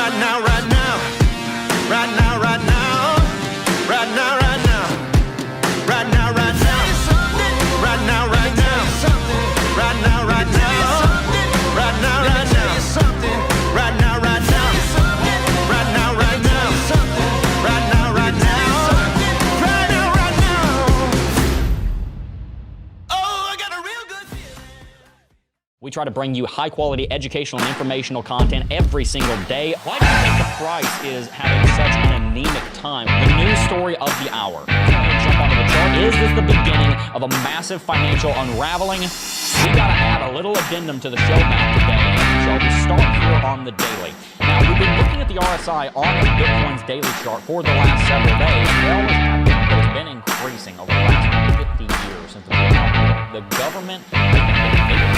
Right now, right now. Right now, right now. Right now, right now. Right now, right now. Right now, right now. Right now, right now. Right now, right now. Right now, right now. Right now, right now. Right now, right now. Right now, right now. Oh, I got a real good feeling. We try to bring you high-quality educational and informational content every single day. Why do you think the price is having such an anemic time? The news story of the hour. Jump onto the chart. Is this the beginning of a massive financial unraveling? We got to add a little addendum to the show map today. So we start here on the daily. Now, we've been looking at the RSI on Bitcoin's daily chart for the last several days. It always has been, but it's been increasing over the last 50 years since the government has been bigger.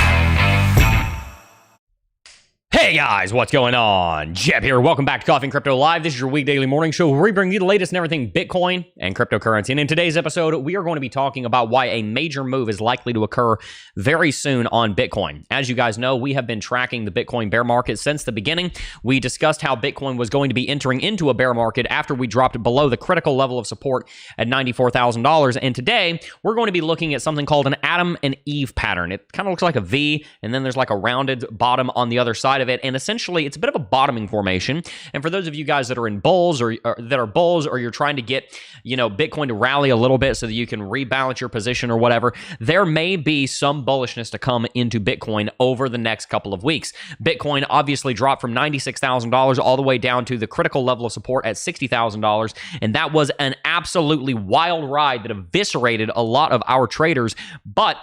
Hey guys, what's going on? Jeb here. Welcome back to Coffee and Crypto Live. This is your weekdaily morning show where we bring you the latest and everything Bitcoin and cryptocurrency. And in today's episode, we are going to be talking about why a major move is likely to occur very soon on Bitcoin. As you guys know, we have been tracking the Bitcoin bear market since the beginning. We discussed how Bitcoin was going to be entering into a bear market after we dropped below the critical level of support at $94,000. And today, we're going to be looking at something called an Adam and Eve pattern. It kind of looks like a V, and then there's like a rounded bottom on the other side of it. And essentially, it's a bit of a bottoming formation. And for those of you guys that are in bulls or that are bulls, or you're trying to get, Bitcoin to rally a little bit so that you can rebalance your position or whatever, there may be some bullishness to come into Bitcoin over the next couple of weeks. Bitcoin obviously dropped from $96,000 all the way down to the critical level of support at $60,000. And that was an absolutely wild ride that eviscerated a lot of our traders. But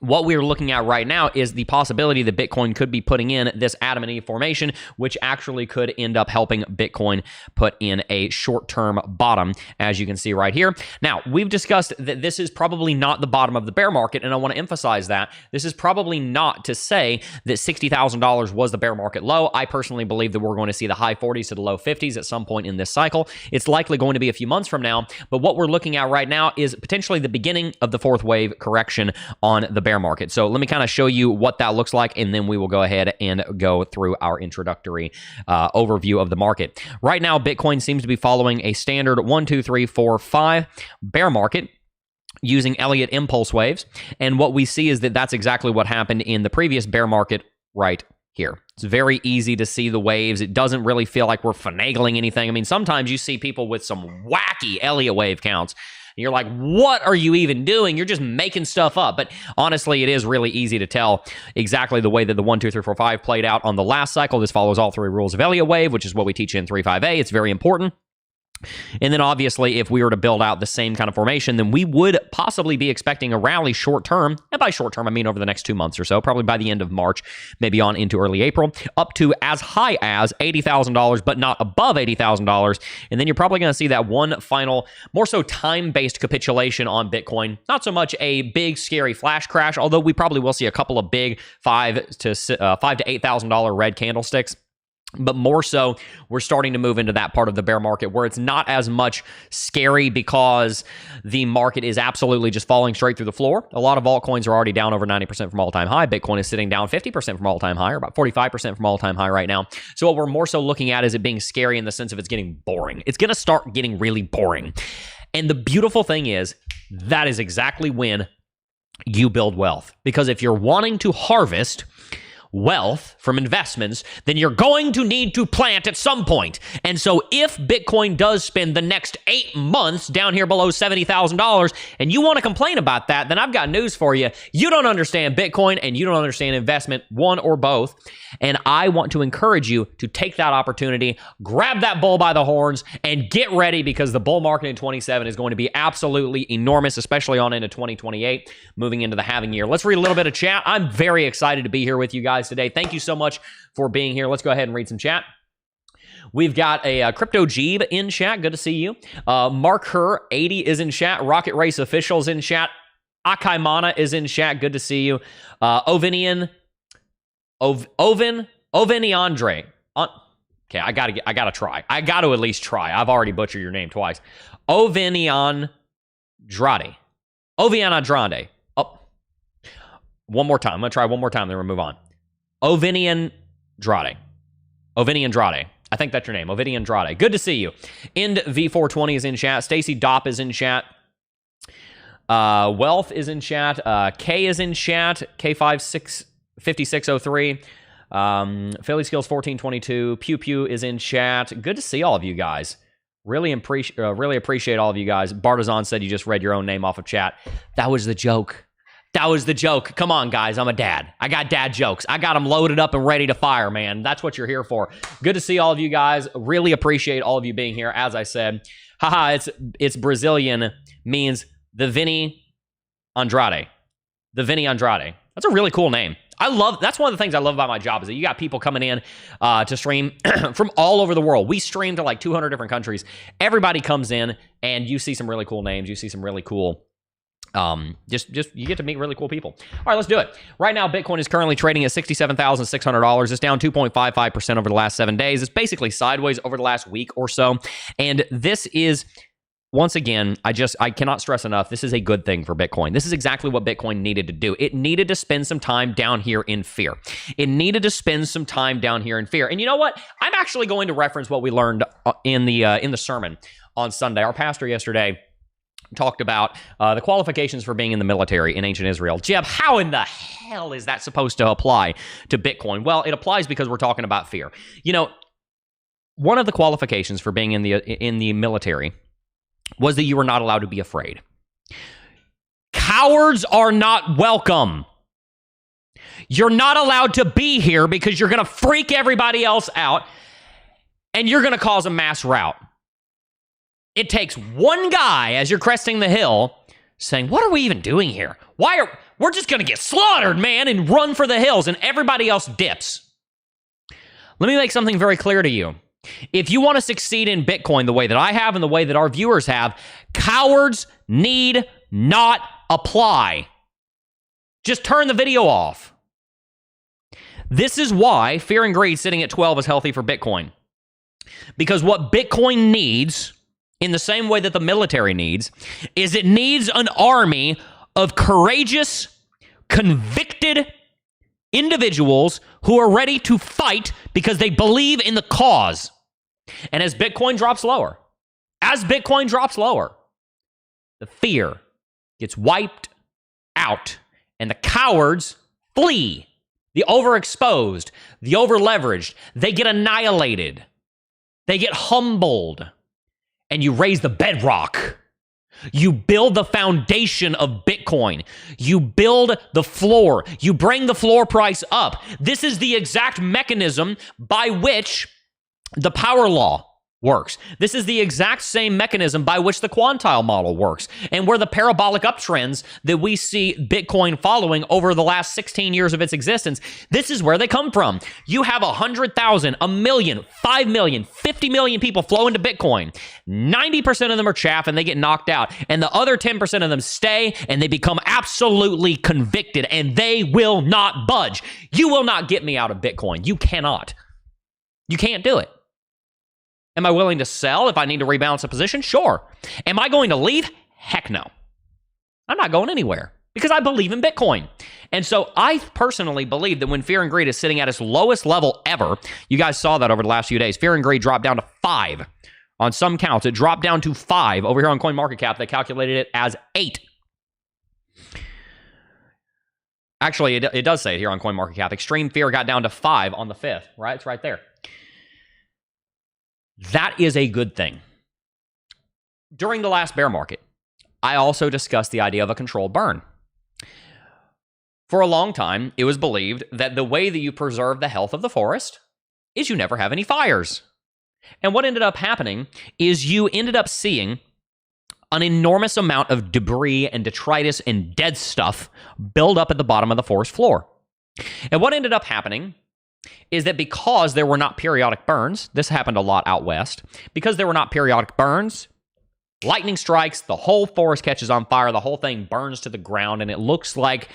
what we're looking at right now is the possibility that Bitcoin could be putting in this Adam and Eve formation, which actually could end up helping Bitcoin put in a short-term bottom, as you can see right here. Now, we've discussed that this is probably not the bottom of the bear market, and I want to emphasize that. This is probably not to say that $60,000 was the bear market low. I personally believe that we're going to see the high 40s to the low 50s at some point in this cycle. It's likely going to be a few months from now, but what we're looking at right now is potentially the beginning of the fourth wave correction on the bear market. So let me kind of show you what that looks like, and then we will go ahead and go through our introductory overview of the market. Right now, Bitcoin seems to be following a standard 1, 2, 3, 4, 5 bear market using Elliott impulse waves. And what we see is that that's exactly what happened in the previous bear market right here. It's very easy to see the waves. It doesn't really feel like we're finagling anything. I mean, sometimes you see people with some wacky Elliott wave counts. You're like, what are you even doing? You're just making stuff up. But honestly, it is really easy to tell exactly the way that the 1, 2, 3, 4, 5 played out on the last cycle. This follows all three rules of Elliott wave, which is what we teach in 3.5a. It's very important. And then obviously, if we were to build out the same kind of formation, then we would possibly be expecting a rally short term. And by short term, I mean over the next 2 months or so, probably by the end of March, maybe on into early April, up to as high as $80,000, but not above $80,000. And then you're probably going to see that one final, more so time-based capitulation on Bitcoin. Not so much a big, scary flash crash, although we probably will see a couple of big $5,000 to $8,000 red candlesticks. But more so, we're starting to move into that part of the bear market where it's not as much scary because the market is absolutely just falling straight through the floor. A lot of altcoins are already down over 90% from all-time high. Bitcoin is sitting down 50% from all-time high, or about 45% from all-time high right now. So what we're more so looking at is it being scary in the sense of it's getting boring. It's going to start getting really boring. And the beautiful thing is that is exactly when you build wealth. Because if you're wanting to harvest wealth from investments, then you're going to need to plant at some point. And so if Bitcoin does spend the next 8 months down here below $70,000 and you want to complain about that, then I've got news for you. You don't understand Bitcoin and you don't understand investment, one or both. And I want to encourage you to take that opportunity, grab that bull by the horns, and get ready, because the bull market in 27 is going to be absolutely enormous, especially on into 2028, moving into the halving year. Let's read a little bit of chat. I'm very excited to be here with you guys today. Thank you so much for being here. Let's go ahead and read some chat. We've got a Crypto Jeeb in chat. Good to see you. Mark Her 80 is in chat. Rocket Race Officials in chat. Akai Mana is in chat. Good to see you. Ovenian Andre. Okay, I gotta try. I got to at least try. I've already butchered your name twice. Ovenian Andrade. Oh, one more time. I'm gonna try one more time, then we'll move on. Ovenian Andrade. I think that's your name. Ovidian Andrade. Good to see you. End V420 is in chat. Stacy Dopp is in chat. Wealth is in chat. K is in chat. K5603. Philly Skills 1422. Pew Pew is in chat. Good to see all of you guys. Really appreciate all of you guys. Bartizan said you just read your own name off of chat. That was the joke. That was the joke. Come on, guys. I'm a dad. I got dad jokes. I got them loaded up and ready to fire, man. That's what you're here for. Good to see all of you guys. Really appreciate all of you being here. As I said, haha, it's Brazilian means the Vinny Andrade. The Vinny Andrade. That's a really cool name. That's one of the things I love about my job is that you got people coming in to stream from all over the world. We stream to like 200 different countries. Everybody comes in and you see some really cool names. You see some really cool, just you get to meet really cool people. All right, let's do it. Right now, Bitcoin is currently trading at $67,600. It's down 2.55% over the last 7 days. It's basically sideways over the last week or so. And this is, once again, I cannot stress enough, this is a good thing for Bitcoin. This is exactly what Bitcoin needed to do. It needed to spend some time down here in fear. It needed to spend some time down here in fear. And you know what? I'm actually going to reference what we learned in the sermon on Sunday. Our pastor yesterday talked about the qualifications for being in the military in ancient Israel. Jeb, how in the hell is that supposed to apply to Bitcoin? Well, it applies because we're talking about fear. You know, one of the qualifications for being in the military was that you were not allowed to be afraid. Cowards are not welcome. You're not allowed to be here because you're going to freak everybody else out and you're going to cause a mass rout. It takes one guy as you're cresting the hill saying, what are we even doing here? We're just going to get slaughtered, man, and run for the hills, and everybody else dips. Let me make something very clear to you. If you want to succeed in Bitcoin the way that I have and the way that our viewers have, cowards need not apply. Just turn the video off. This is why fear and greed sitting at 12 is healthy for Bitcoin. Because what Bitcoin needs, in the same way that the military needs, is it needs an army of courageous, convicted individuals who are ready to fight because they believe in the cause. And as Bitcoin drops lower, the fear gets wiped out and the cowards flee. The overexposed, the overleveraged, they get annihilated. They get humbled. And you raise the bedrock. You build the foundation of Bitcoin. You build the floor. You bring the floor price up. This is the exact mechanism by which the power law works. This is the exact same mechanism by which the quantile model works, and where the parabolic uptrends that we see Bitcoin following over the last 16 years of its existence, this is where they come from. You have 100,000, 1 million, 5 million, 50 million people flow into Bitcoin. 90% of them are chaff and they get knocked out, and the other 10% of them stay and they become absolutely convicted, and they will not budge. You will not get me out of Bitcoin. You cannot. You can't do it. Am I willing to sell if I need to rebalance a position? Sure. Am I going to leave? Heck no. I'm not going anywhere because I believe in Bitcoin. And so I personally believe that when fear and greed is sitting at its lowest level ever, you guys saw that over the last few days, fear and greed dropped down to 5. On some counts, it dropped down to 5. Over here on CoinMarketCap, they calculated it as 8. Actually, it does say it here on CoinMarketCap. Extreme fear got down to 5 on the 5th, right? It's right there. That is a good thing. During the last bear market, I also discussed the idea of a controlled burn. For a long time, it was believed that the way that you preserve the health of the forest is you never have any fires. And what ended up happening is you ended up seeing an enormous amount of debris and detritus and dead stuff build up at the bottom of the forest floor. And what ended up happening is that because there were not periodic burns, this happened a lot out west, because there were not periodic burns, lightning strikes, the whole forest catches on fire, the whole thing burns to the ground, and it looks like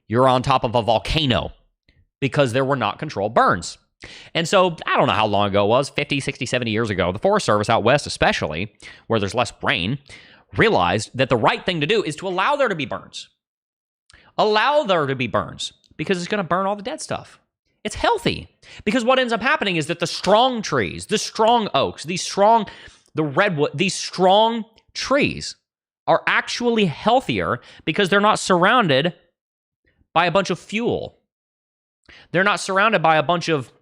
you're on top of a volcano because there were not controlled burns. And so, I don't know how long ago it was, 50, 60, 70 years ago, the Forest Service out west especially, where there's less rain, realized that the right thing to do is to allow there to be burns. Allow there to be burns, because it's going to burn all the dead stuff. It's healthy. Because what ends up happening is that the strong trees, the strong oaks, the redwood, these strong trees are actually healthier because they're not surrounded by a bunch of fuel. They're not surrounded by a bunch of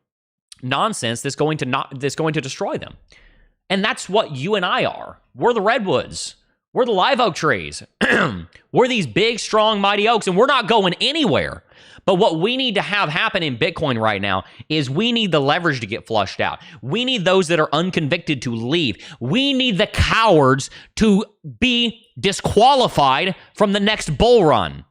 nonsense that's going to destroy them. And that's what you and I are. We're the redwoods. We're the live oak trees. We're these big, strong, mighty oaks, and we're not going anywhere. But what we need to have happen in Bitcoin right now is we need the leverage to get flushed out. We need those that are unconvicted to leave. We need the cowards to be disqualified from the next bull run.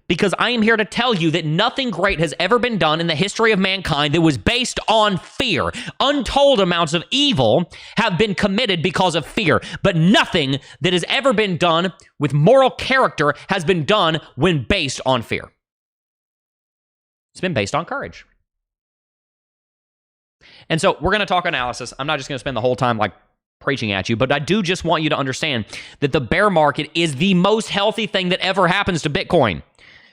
Because I am here to tell you that nothing great has ever been done in the history of mankind that was based on fear. Untold amounts of evil have been committed because of fear, but nothing that has ever been done with moral character has been done when based on fear. It's been based on courage. And so we're going to talk analysis. I'm not just going to spend the whole time like preaching at you, but I do just want you to understand that the bear market is the most healthy thing that ever happens to Bitcoin.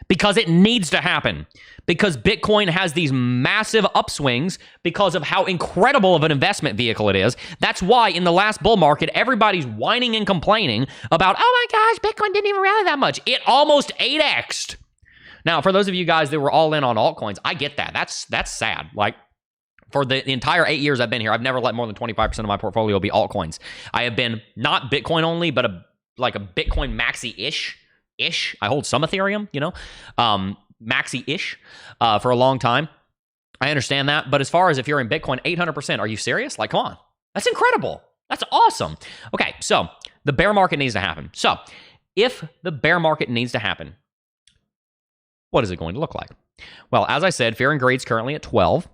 Because it needs to happen. Because Bitcoin has these massive upswings because of how incredible of an investment vehicle it is. That's why in the last bull market, everybody's whining and complaining about, oh my gosh, Bitcoin didn't even rally that much. It almost 8x'd. Now, for those of you guys that were all in on altcoins, I get that. That's sad. Like, for the entire 8 years I've been here, I've never let more than 25% of my portfolio be altcoins. I have been not Bitcoin only, but a Bitcoin maxi-ish. I hold some Ethereum, maxi-ish for a long time. I understand that. But as far as if you're in Bitcoin, 800%, are you serious? Like, come on. That's incredible. That's awesome. Okay, so the bear market needs to happen. So if the bear market needs to happen, what is it going to look like? Well, as I said, fear and greed's currently at 12,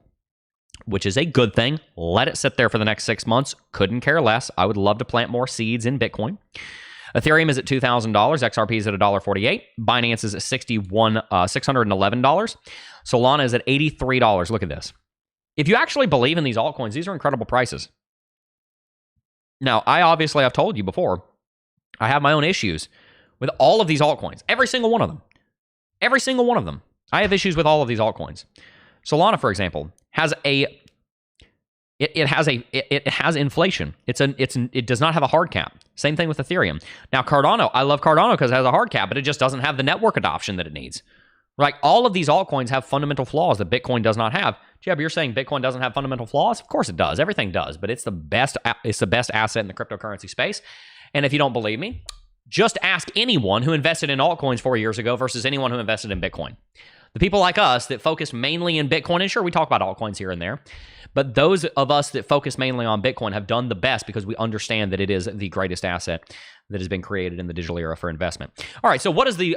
which is a good thing. Let it sit there for the next 6 months. Couldn't care less. I would love to plant more seeds in Bitcoin. Ethereum is at $2,000. XRP is at $1.48. Binance is at $611. Solana is at $83. Look at this. If you actually believe in these altcoins, these are incredible prices. Now, I've told you before, I have my own issues with all of these altcoins. Every single one of them. Every single one of them. I have issues with all of these altcoins. Solana, for example, has It has inflation. It does not have a hard cap. Same thing with Ethereum. Now Cardano, I love Cardano because it has a hard cap, but it just doesn't have the network adoption that it needs. Like all of these altcoins have fundamental flaws that Bitcoin does not have. Jeb, you're saying Bitcoin doesn't have fundamental flaws? Of course it does. Everything does, but it's the best asset in the cryptocurrency space. And if you don't believe me, just ask anyone who invested in altcoins 4 years ago versus anyone who invested in Bitcoin. The people like us that focus mainly in Bitcoin, and sure, we talk about altcoins here and there, but those of us that focus mainly on Bitcoin have done the best because we understand that it is the greatest asset that has been created in the digital era for investment. All right, so what is the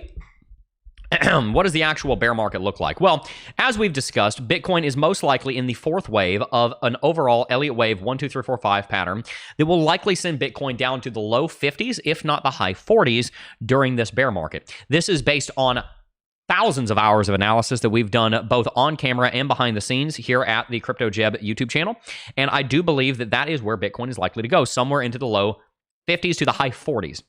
actual bear market look like? Well, as we've discussed, Bitcoin is most likely in the fourth wave of an overall Elliott wave 1, 2, 3, 4, 5 pattern that will likely send Bitcoin down to the low 50s, if not the high 40s, during this bear market. This is based on thousands of hours of analysis that we've done both on camera and behind the scenes here at the Crypto Jeb YouTube channel. And I do believe that that is where Bitcoin is likely to go, somewhere into the low 50s to the high 40s.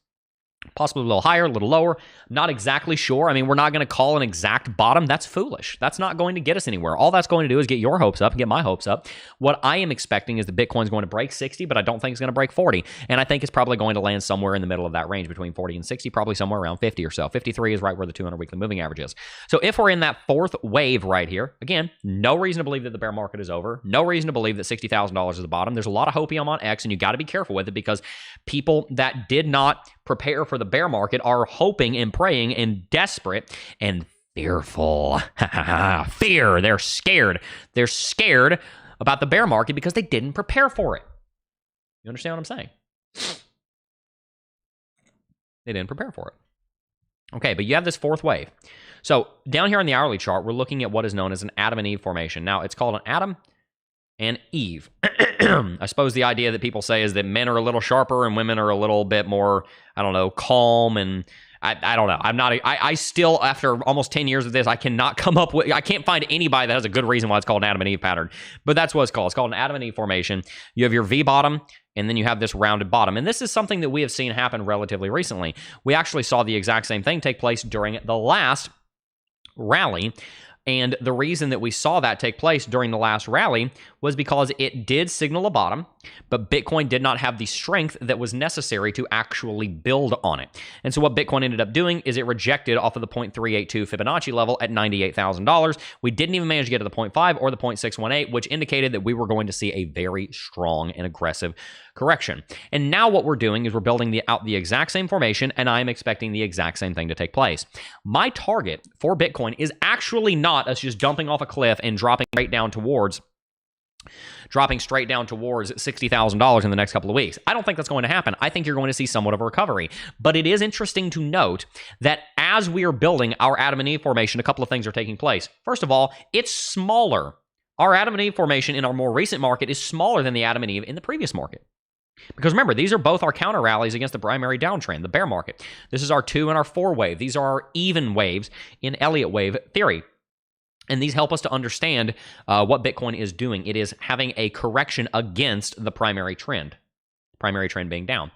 Possibly a little higher, a little lower. Not exactly sure. I mean, we're not going to call an exact bottom. That's foolish. That's not going to get us anywhere. All that's going to do is get your hopes up and get my hopes up. What I am expecting is that Bitcoin's going to break 60, but I don't think it's going to break 40. And I think it's probably going to land somewhere in the middle of that range between 40 and 60, probably somewhere around 50 or so. 53 is right where the 200 weekly moving average is. So if we're in that fourth wave right here, again, no reason to believe that the bear market is over. No reason to believe that $60,000 is the bottom. There's a lot of hopium on X, and you got to be careful with it because people that did not prepare for the bear market are hoping and praying and desperate and fearful. Fear. They're scared. They're scared about the bear market because they didn't prepare for it. You understand what I'm saying? They didn't prepare for it. Okay, but you have this fourth wave. So down here on the hourly chart, we're looking at what is known as an Adam and Eve formation. Now, it's called an Adam and Eve. I suppose the idea that people say is that men are a little sharper and women are a little bit more, I don't know, calm. And I don't know. I still, after almost 10 years of this, I cannot come up with, I can't find anybody that has a good reason why it's called an Adam and Eve pattern. But that's what it's called. It's called an Adam and Eve formation. You have your V bottom, and then you have this rounded bottom. And this is something that we have seen happen relatively recently. We actually saw the exact same thing take place during the last rally. And the reason that we saw that take place during the last rally was because it did signal a bottom, but Bitcoin did not have the strength that was necessary to actually build on it. And so what Bitcoin ended up doing is it rejected off of the 0.382 Fibonacci level at $98,000. We didn't even manage to get to the 0.5 or the 0.618, which indicated that we were going to see a very strong and aggressive correction. And now what we're doing is we're building out the exact same formation, and I'm expecting the exact same thing to take place. My target for Bitcoin is actually not us just dumping off a cliff and dropping straight down towards $60,000 in the next couple of weeks. I don't think that's going to happen. I think you're going to see somewhat of a recovery. But it is interesting to note that as we are building our Adam and Eve formation, a couple of things are taking place. First of all, it's smaller. Our Adam and Eve formation in our more recent market is smaller than the Adam and Eve in the previous market. Because remember, these are both our counter rallies against the primary downtrend, the bear market. This is our 2 and our 4 wave. These are our even waves in Elliott wave theory. And these help us to understand what Bitcoin is doing. It is having a correction against the primary trend being down.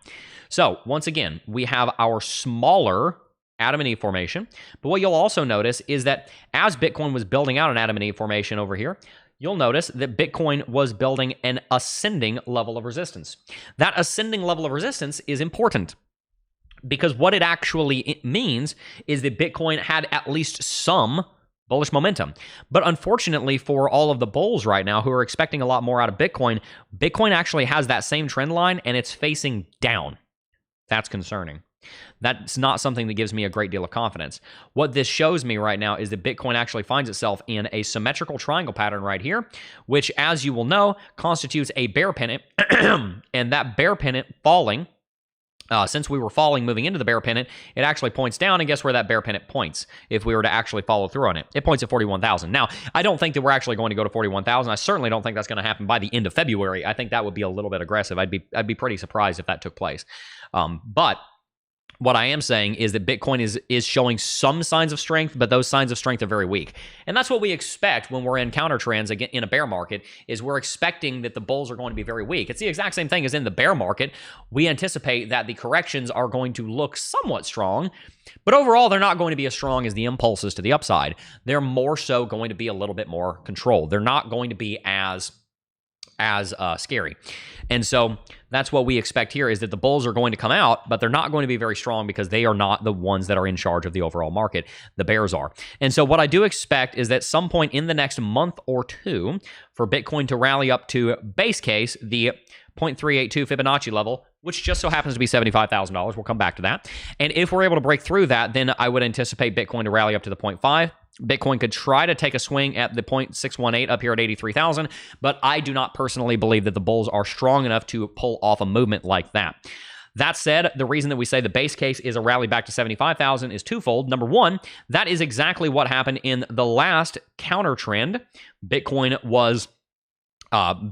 So once again, we have our smaller Adam and Eve formation. But what you'll also notice is that as Bitcoin was building out an Adam and Eve formation over here, you'll notice that Bitcoin was building an ascending level of resistance. That ascending level of resistance is important because what it actually means is that Bitcoin had at least some bullish momentum. But unfortunately for all of the bulls right now who are expecting a lot more out of Bitcoin, Bitcoin actually has that same trend line and it's facing down. That's concerning. That's not something that gives me a great deal of confidence. What this shows me right now is that Bitcoin actually finds itself in a symmetrical triangle pattern right here, which, as you will know, constitutes a bear pennant. And that bear pennant falling, since we were falling moving into the bear pennant, it actually points down, and guess where that bear pennant points if we were to actually follow through on it? It points at 41,000. Now, I don't think that we're actually going to go to 41,000. I certainly don't think that's going to happen by the end of February. I think that would be a little bit aggressive. I'd be pretty surprised if that took place. But what I am saying is that Bitcoin is showing some signs of strength, but those signs of strength are very weak. And that's what we expect when we're in counter trends again in a bear market, is we're expecting that the bulls are going to be very weak. It's the exact same thing as in the bear market. We anticipate that the corrections are going to look somewhat strong, but overall they're not going to be as strong as the impulses to the upside. They're more so going to be a little bit more controlled. They're not going to be as scary. And so that's what we expect here, is that the bulls are going to come out, but they're not going to be very strong because they are not the ones that are in charge of the overall market. The bears are. And so what I do expect is that some point in the next month or two for Bitcoin to rally up to base case, the 0.382 Fibonacci level, which just so happens to be $75,000. We'll come back to that. And if we're able to break through that, then I would anticipate Bitcoin to rally up to the 0.5. Bitcoin could try to take a swing at the 0.618 up here at 83,000, but I do not personally believe that the bulls are strong enough to pull off a movement like that. That said, the reason that we say the base case is a rally back to 75,000 is twofold. Number one, that is exactly what happened in the last counter trend. Bitcoin was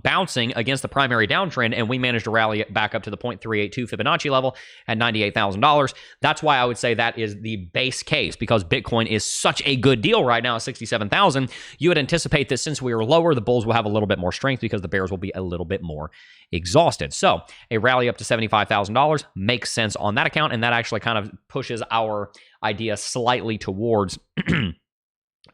bouncing against the primary downtrend, and we managed to rally it back up to the 0.382 Fibonacci level at $98,000. That's why I would say that is the base case, because Bitcoin is such a good deal right now at 67,000. You would anticipate that since we are lower, the bulls will have a little bit more strength because the bears will be a little bit more exhausted. So a rally up to $75,000 makes sense on that account, and that actually kind of pushes our idea slightly towards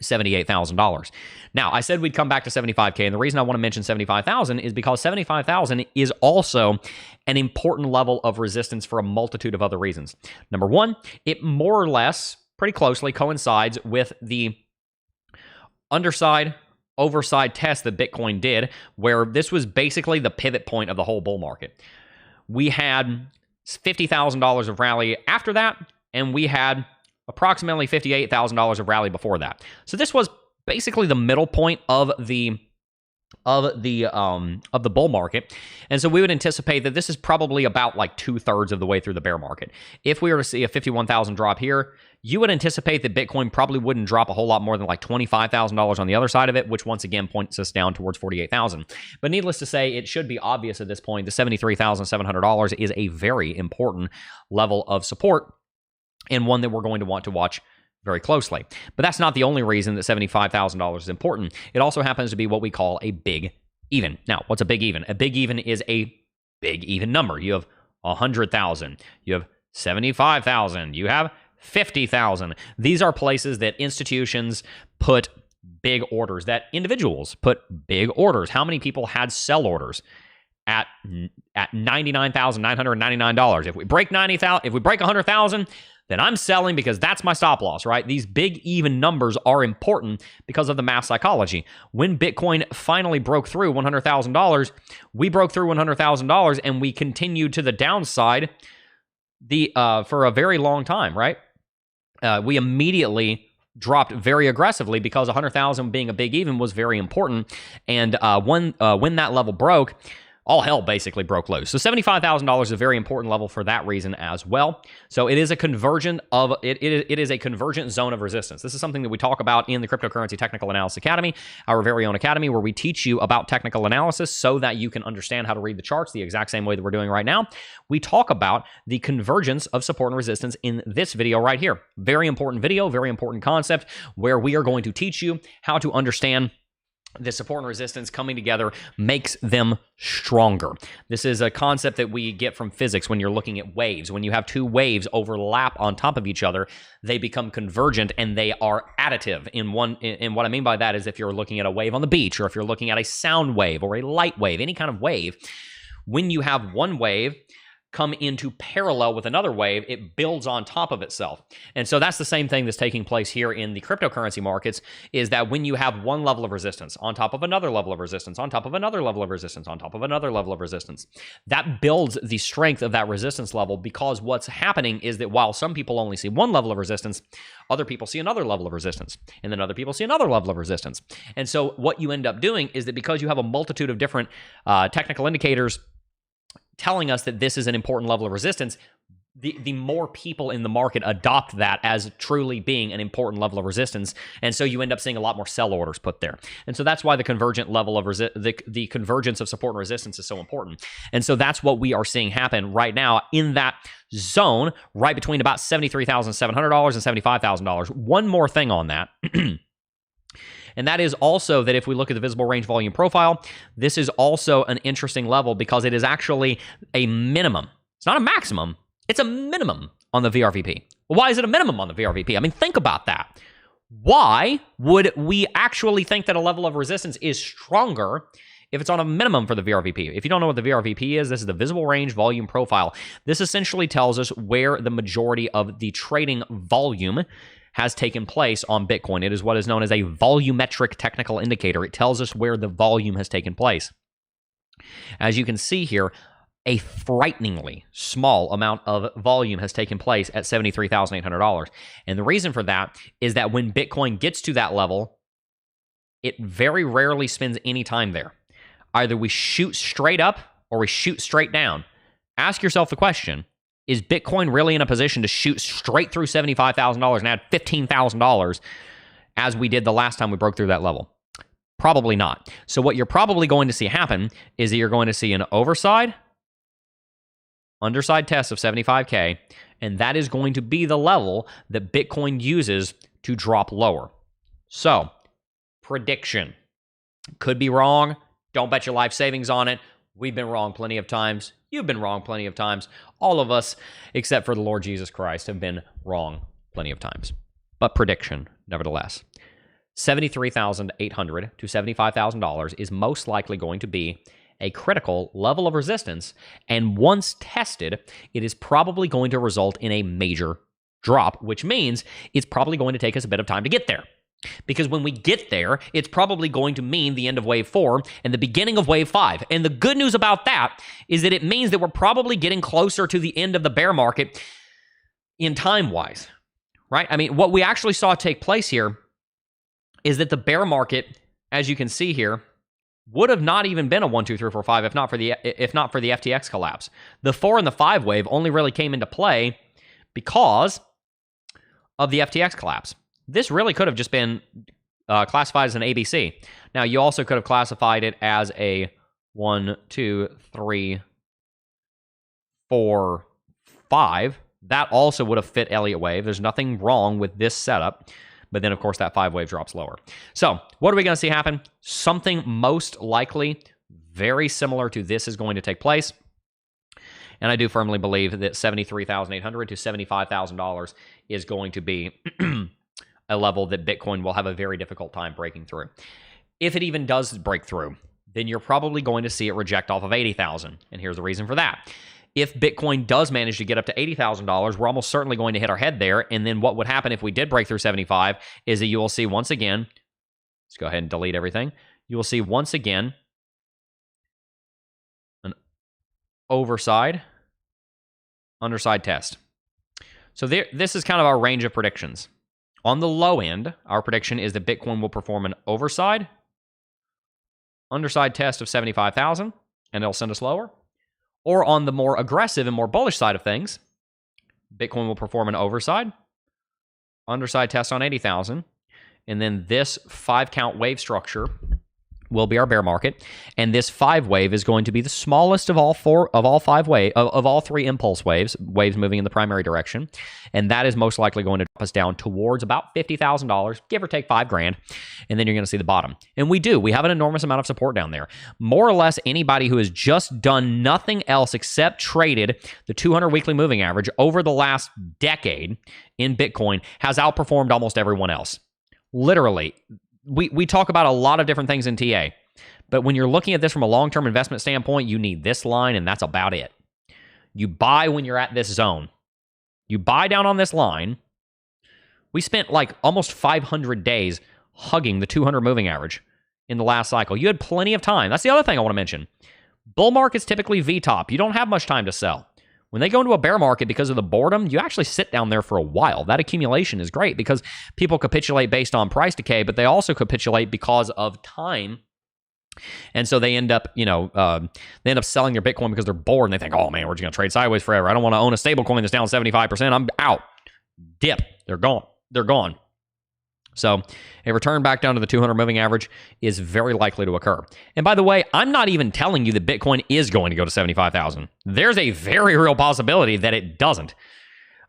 $78,000. Now, I said we'd come back to 75K, and the reason I want to mention 75,000 is because 75,000 is also an important level of resistance for a multitude of other reasons. Number one, it more or less pretty closely coincides with the underside overside test that Bitcoin did, where this was basically the pivot point of the whole bull market. We had $50,000 of rally after that, and we had approximately $58,000 of rally before that. So this was basically the middle point of the bull market. And so we would anticipate that this is probably about like 2/3 of the way through the bear market. If we were to see a 51,000 drop here, you would anticipate that Bitcoin probably wouldn't drop a whole lot more than like $25,000 on the other side of it, which once again points us down towards 48,000. But needless to say, it should be obvious at this point, the $73,700 is a very important level of support, and one that we're going to want to watch very closely. But that's not the only reason that $75,000 is important. It also happens to be what we call a big even. Now, what's a big even? A big even is a big even number. You have 100,000, you have 75,000, you have 50,000. These are places that institutions put big orders, that individuals put big orders. How many people had sell orders at $99,999? If we break 90,000, if we break 100,000, then I'm selling because that's my stop loss, right? These big even numbers are important because of the math psychology. When Bitcoin finally broke through $100,000, we broke through $100,000 and we continued to the downside for a very long time, right? We immediately dropped very aggressively because 100,000 being a big even was very important. And when that level broke, all hell basically broke loose. So $75,000 is a very important level for that reason as well. So it is a convergent of it is a convergent zone of resistance. This is something that we talk about in the Cryptocurrency Technical Analysis Academy, our very own academy, where we teach you about technical analysis so that you can understand how to read the charts the exact same way that we're doing right now. We talk about the convergence of support and resistance in this video right here. Very important video, very important concept, where we are going to teach you how to understand the support and resistance coming together makes them stronger. This is a concept that we get from physics when you're looking at waves. When you have two waves overlap on top of each other, they become convergent and they are additive. And what I mean by that is if you're looking at a wave on the beach, or if you're looking at a sound wave or a light wave, any kind of wave, when you have one wave come into parallel with another wave, it builds on top of itself. And so that's the same thing that's taking place here in the cryptocurrency markets, is that when you have one level of resistance on top of another level of resistance, on top of another level of resistance, on top of another level of resistance, that builds the strength of that resistance level, because what's happening is that while some people only see one level of resistance, other people see another level of resistance, and then other people see another level of resistance. And so what you end up doing is that because you have a multitude of different technical indicators telling us that this is an important level of resistance, the more people in the market adopt that as truly being an important level of resistance, and so you end up seeing a lot more sell orders put there. And so that's why the convergent level of the convergence of support and resistance is so important. And so that's what we are seeing happen right now in that zone, right between about $73,700 and $75,000. One more thing on that. And that is also that if we look at the visible range volume profile, this is also an interesting level because it is actually a minimum. It's not a maximum. It's a minimum on the VRVP. Well, why is it a minimum on the VRVP? I mean, think about that. Why would we actually think that a level of resistance is stronger if it's on a minimum for the VRVP? If you don't know what the VRVP is, this is the visible range volume profile. This essentially tells us where the majority of the trading volume has taken place on Bitcoin. It is what is known as a volumetric technical indicator. It tells us where the volume has taken place. As you can see here, a frighteningly small amount of volume has taken place at $73,800. And the reason for that is that when Bitcoin gets to that level, it very rarely spends any time there. Either we shoot straight up or we shoot straight down. Ask yourself the question, is Bitcoin really in a position to shoot straight through $75,000 and add $15,000 as we did the last time we broke through that level? Probably not. So what you're probably going to see happen is that you're going to see an underside test of 75K, and that is going to be the level that Bitcoin uses to drop lower. So, prediction. Could be wrong. Don't bet your life savings on it. We've been wrong plenty of times. You've been wrong plenty of times. All of us, except for the Lord Jesus Christ, have been wrong plenty of times. But prediction, nevertheless. $73,800 to $75,000 is most likely going to be a critical level of resistance, and once tested, it is probably going to result in a major drop, which means it's probably going to take us a bit of time to get there. Because when we get there, it's probably going to mean the end of wave 4 and the beginning of wave 5. And the good news about that is that it means that we're probably getting closer to the end of the bear market in time-wise, right? I mean, what we actually saw take place here is that the bear market, as you can see here, would have not even been a 1, 2, 3, 4, 5 if not for the FTX collapse. The 4 and the 5 wave only really came into play because of the FTX collapse. This really could have just been classified as an ABC. Now, you also could have classified it as a 1, 2, 3, 4, 5. That also would have fit Elliott wave. There's nothing wrong with this setup. But then, of course, that 5 wave drops lower. So, what are we going to see happen? Something most likely very similar to this is going to take place. And I do firmly believe that $73,800 to $75,000 is going to be a level that Bitcoin will have a very difficult time breaking through. If it even does break through, then you're probably going to see it reject off of 80,000. And here's the reason for that. If Bitcoin does manage to get up to $80,000, we're almost certainly going to hit our head there. And then what would happen if we did break through 75 is that you will see once again, let's go ahead and delete everything. You will see once again an overside, underside test. So this is kind of our range of predictions. On the low end, our prediction is that Bitcoin will perform an overside, underside test of 75,000, and it'll send us lower. Or on the more aggressive and more bullish side of things, Bitcoin will perform an overside, underside test on 80,000, and then this 5-count wave structure will be our bear market, and this 5 wave is going to be the smallest of all three impulse waves moving in the primary direction, and that is most likely going to drop us down towards about $50,000, give or take $5,000, and then you're going to see the bottom. And we have an enormous amount of support down there. More or less, anybody who has just done nothing else except traded the 200 weekly moving average over the last decade in Bitcoin has outperformed almost everyone else. Literally. We talk about a lot of different things in TA, but when you're looking at this from a long-term investment standpoint, you need this line, and that's about it. You buy when you're at this zone. You buy down on this line. We spent like almost 500 days hugging the 200 moving average in the last cycle. You had plenty of time. That's the other thing I want to mention. Bull markets typically V-top. You don't have much time to sell. When they go into a bear market because of the boredom, you actually sit down there for a while. That accumulation is great because people capitulate based on price decay, but they also capitulate because of time. And so they end up, selling their Bitcoin because they're bored and they think, oh man, we're just going to trade sideways forever. I don't want to own a stable coin that's down 75%. I'm out. Dip. They're gone. They're gone. So a return back down to the 200 moving average is very likely to occur. And by the way, I'm not even telling you that Bitcoin is going to go to 75,000. There's a very real possibility that it doesn't.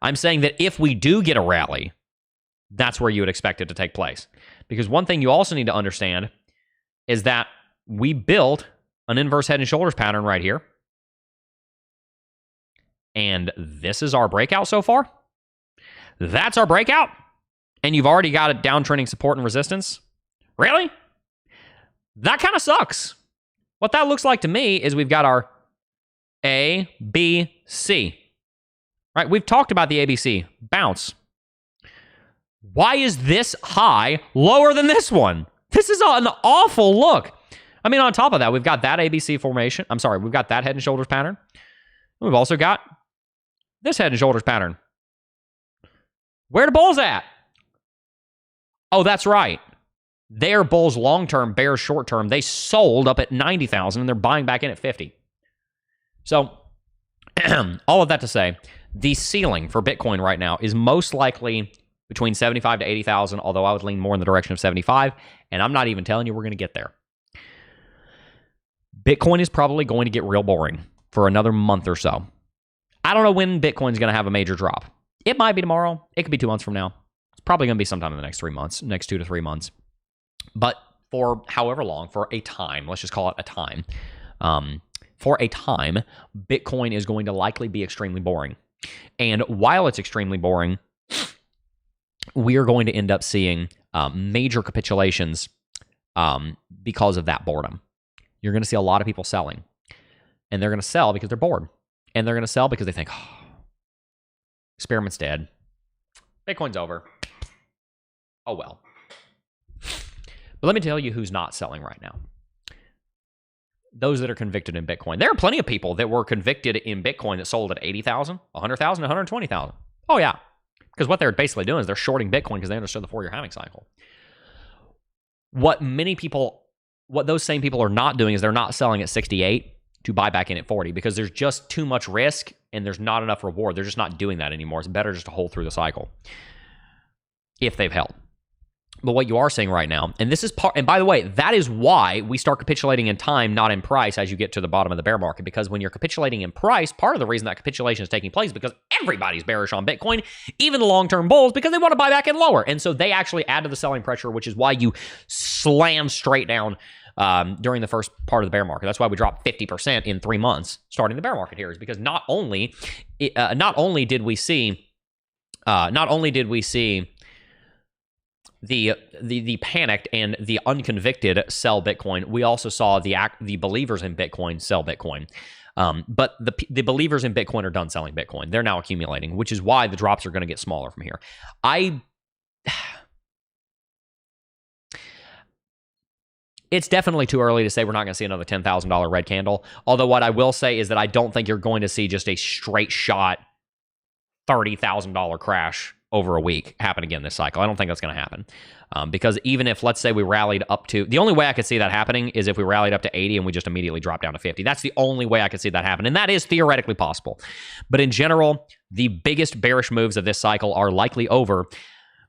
I'm saying that if we do get a rally, that's where you would expect it to take place. Because one thing you also need to understand is that we built an inverse head and shoulders pattern right here. And this is our breakout so far. That's our breakout. And you've already got a downtrending support and resistance? Really? That kind of sucks. What that looks like to me is we've got our A, B, C. Right? We've talked about the ABC. Bounce. Why is this high lower than this one? This is an awful look. I mean, on top of that, we've got that ABC formation. I'm sorry, we've got that head and shoulders pattern. We've also got this head and shoulders pattern. Where the bulls at? Oh, that's right. They're bulls long-term, bears short-term. They sold up at 90,000 and they're buying back in at 50. So all of that to say, the ceiling for Bitcoin right now is most likely between 75 to 80,000, although I would lean more in the direction of 75, and I'm not even telling you we're going to get there. Bitcoin is probably going to get real boring for another month or so. I don't know when Bitcoin's going to have a major drop. It might be tomorrow. It could be 2 months from now. It's probably going to be sometime in the next 3 months, next 2 to 3 months. But for however long, for a time, let's just call it a time, for a time, Bitcoin is going to likely be extremely boring. And while it's extremely boring, we are going to end up seeing major capitulations because of that boredom. You're going to see a lot of people selling. And they're going to sell because they're bored. And they're going to sell because they think, oh, experiment's dead. Bitcoin's over. Oh, well. But let me tell you who's not selling right now. Those that are convicted in Bitcoin. There are plenty of people that were convicted in Bitcoin that sold at 80,000, 100,000, 120,000. Oh, yeah. Because what they're basically doing is they're shorting Bitcoin because they understood the 4-year halving cycle. What those same people are not doing is they're not selling at 68 to buy back in at 40 because there's just too much risk and there's not enough reward. They're just not doing that anymore. It's better just to hold through the cycle if they've held. But what you are seeing right now, and this is part, and by the way, that is why we start capitulating in time, not in price, as you get to the bottom of the bear market. Because when you're capitulating in price, part of the reason that capitulation is taking place is because everybody's bearish on Bitcoin, even the long-term bulls, because they want to buy back in lower. And so they actually add to the selling pressure, which is why you slam straight down during the first part of the bear market. That's why we dropped 50% in 3 months starting the bear market here, is because not only did we see the panicked and the unconvicted sell Bitcoin, we also saw the believers in Bitcoin sell Bitcoin. But the believers in Bitcoin are done selling Bitcoin. They're now accumulating, which is why the drops are going to get smaller from here. It's definitely too early to say we're not going to see another $10,000 red candle. Although what I will say is that I don't think you're going to see just a straight shot $30,000 crash over a week happen again this cycle. I don't think that's going to happen. Because even if, let's say, we rallied up to... The only way I could see that happening is if we rallied up to 80 and we just immediately dropped down to 50. That's the only way I could see that happen. And that is theoretically possible. But in general, the biggest bearish moves of this cycle are likely over.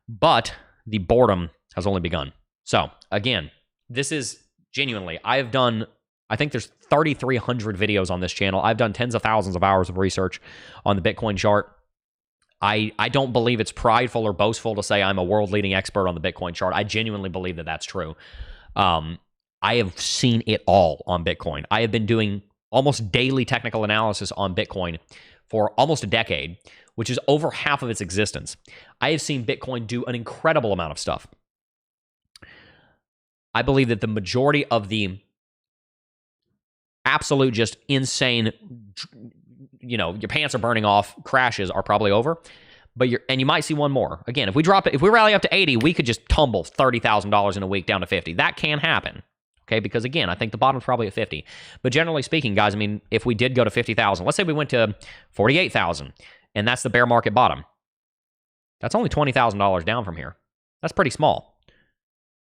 But the boredom has only begun. So, again... This is genuinely, I think there's 3,300 videos on this channel. I've done tens of thousands of hours of research on the Bitcoin chart. I don't believe it's prideful or boastful to say I'm a world-leading expert on the Bitcoin chart. I genuinely believe that that's true. I have seen it all on Bitcoin. I have been doing almost daily technical analysis on Bitcoin for almost a decade, which is over half of its existence. I have seen Bitcoin do an incredible amount of stuff. I believe that the majority of the absolute just insane, your pants are burning off crashes are probably over. But you might see one more. Again, if we rally up to 80, we could just tumble $30,000 in a week down to 50. That can happen. Okay, because again, I think the bottom's probably at 50. But generally speaking, guys, I mean, if we did go to 50,000, let's say we went to 48,000, and that's the bear market bottom. That's only $20,000 down from here. That's pretty small.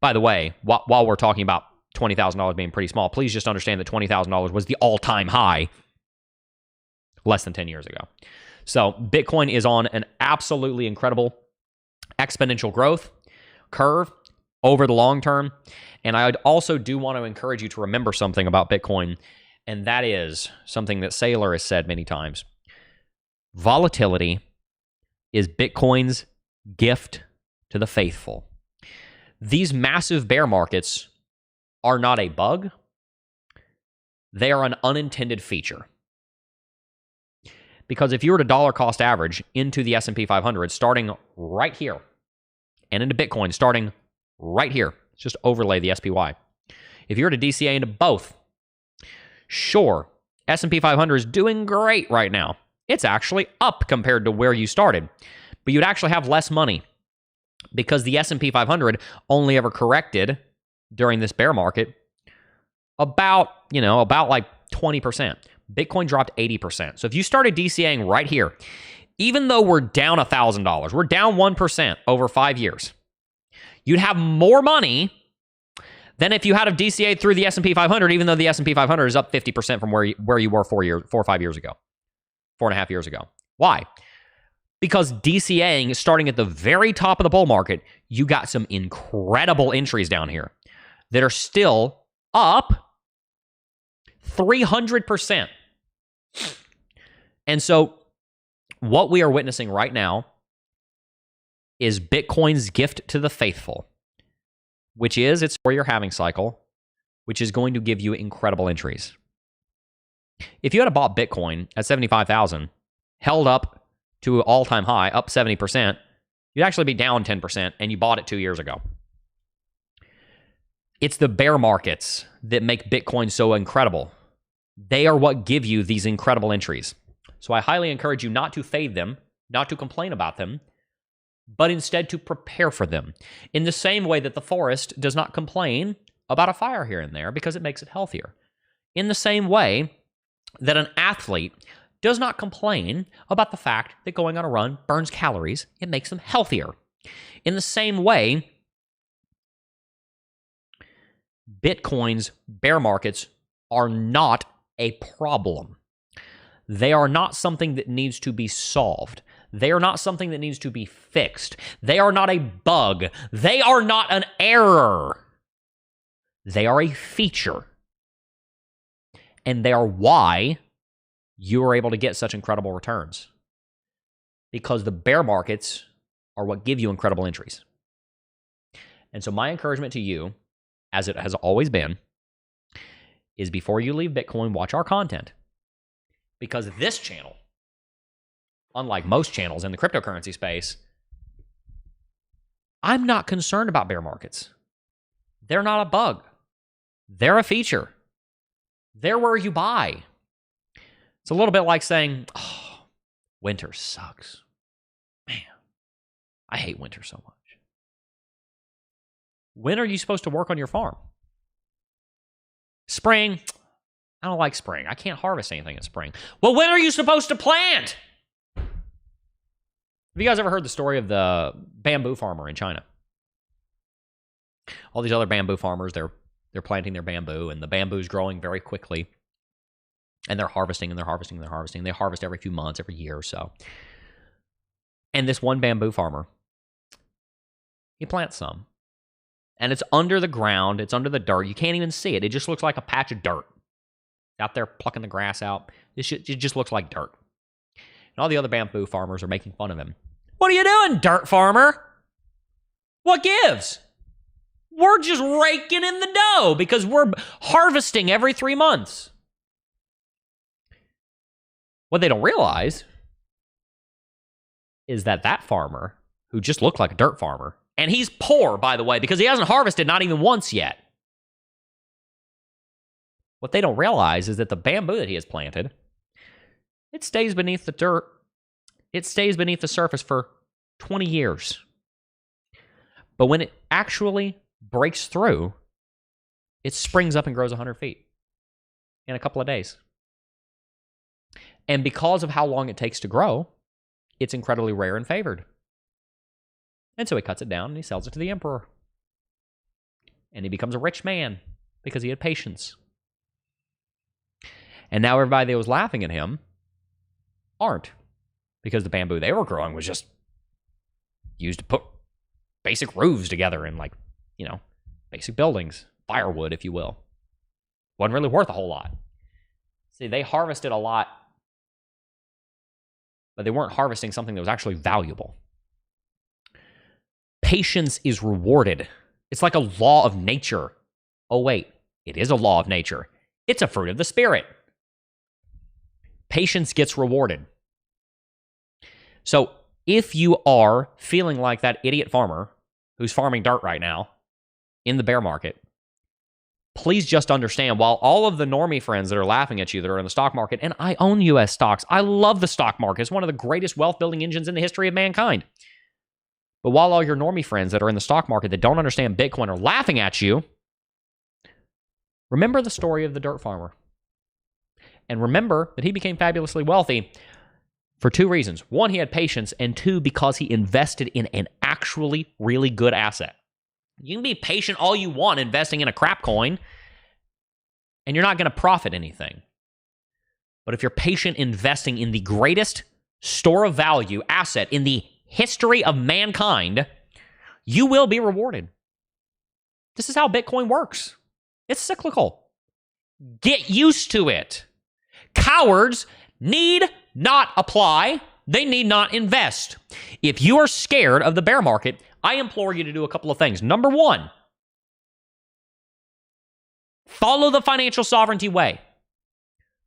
By the way, while we're talking about $20,000 being pretty small, please just understand that $20,000 was the all-time high less than 10 years ago. So Bitcoin is on an absolutely incredible exponential growth curve over the long term. And I also do want to encourage you to remember something about Bitcoin, and that is something that Saylor has said many times. Volatility is Bitcoin's gift to the faithful. These massive bear markets are not a bug. They are an unintended feature. Because if you were to dollar cost average into the S&P 500 starting right here and into Bitcoin starting right here, just overlay the SPY. If you were to DCA into both, sure, S&P 500 is doing great right now. It's actually up compared to where you started, but you'd actually have less money. Because the S&P 500 only ever corrected during this bear market about like 20%. Bitcoin dropped 80%. So if you started DCAing right here, even though we're down $1,000, we're down 1% over 5 years, you'd have more money than if you had a DCA through the S&P 500, even though the S&P 500 is up 50% from where you were 4 or 5 years ago, 4.5 years ago. Why? Because DCAing is starting at the very top of the bull market. You got some incredible entries down here that are still up 300%. And so what we are witnessing right now is Bitcoin's gift to the faithful, which is its 4-year halving cycle, which is going to give you incredible entries. If you had bought Bitcoin at 75,000, held up to an all-time high, up 70%, you'd actually be down 10%, and you bought it 2 years ago. It's the bear markets that make Bitcoin so incredible. They are what give you these incredible entries. So I highly encourage you not to fade them, not to complain about them, but instead to prepare for them. In the same way that the forest does not complain about a fire here and there because it makes it healthier. In the same way that an athlete does not complain about the fact that going on a run burns calories. It makes them healthier. In the same way, Bitcoin's bear markets are not a problem. They are not something that needs to be solved. They are not something that needs to be fixed. They are not a bug. They are not an error. They are a feature. And they are why you are able to get such incredible returns. Because the bear markets are what give you incredible entries. And so my encouragement to you, as it has always been, is before you leave Bitcoin, watch our content. Because this channel, unlike most channels in the cryptocurrency space, I'm not concerned about bear markets. They're not a bug. They're a feature. They're where you buy. It's a little bit like saying, oh, winter sucks. Man, I hate winter so much. When are you supposed to work on your farm? Spring, I don't like spring. I can't harvest anything in spring. Well, when are you supposed to plant? Have you guys ever heard the story of the bamboo farmer in China? All these other bamboo farmers, they're planting their bamboo, and the bamboo's growing very quickly. And they're harvesting, and they're harvesting, and they're harvesting. They harvest every few months, every year or so. And this one bamboo farmer, he plants some. And it's under the ground. It's under the dirt. You can't even see it. It just looks like a patch of dirt. Out there plucking the grass out. It just looks like dirt. And all the other bamboo farmers are making fun of him. What are you doing, dirt farmer? What gives? We're just raking in the dough because we're harvesting every 3 months. What they don't realize is that farmer, who just looked like a dirt farmer, and he's poor, by the way, because he hasn't harvested not even once yet. What they don't realize is that the bamboo that he has planted, it stays beneath the dirt. It stays beneath the surface for 20 years. But when it actually breaks through, it springs up and grows 100 feet in a couple of days. And because of how long it takes to grow, it's incredibly rare and favored. And so he cuts it down and he sells it to the emperor. And he becomes a rich man because he had patience. And now everybody that was laughing at him aren't, because the bamboo they were growing was just used to put basic roofs together in, like, you know, basic buildings, firewood, if you will. Wasn't really worth a whole lot. See, they harvested a lot, but they weren't harvesting something that was actually valuable. Patience is rewarded. It's like a law of nature. Oh, wait, it is a law of nature. It's a fruit of the Spirit. Patience gets rewarded. So if you are feeling like that idiot farmer who's farming dirt right now in the bear market, please just understand, while all of the normie friends that are laughing at you that are in the stock market, and I own U.S. stocks, I love the stock market. It's one of the greatest wealth-building engines in the history of mankind. But while all your normie friends that are in the stock market that don't understand Bitcoin are laughing at you, remember the story of the dirt farmer. And remember that he became fabulously wealthy for two reasons. One, he had patience, and two, because he invested in an actually really good asset. You can be patient all you want investing in a crap coin, and you're not going to profit anything. But if you're patient investing in the greatest store of value asset in the history of mankind, you will be rewarded. This is how Bitcoin works. It's cyclical. Get used to it. Cowards need not apply. They need not invest. If you are scared of the bear market, I implore you to do a couple of things. Number one, follow the financial sovereignty way.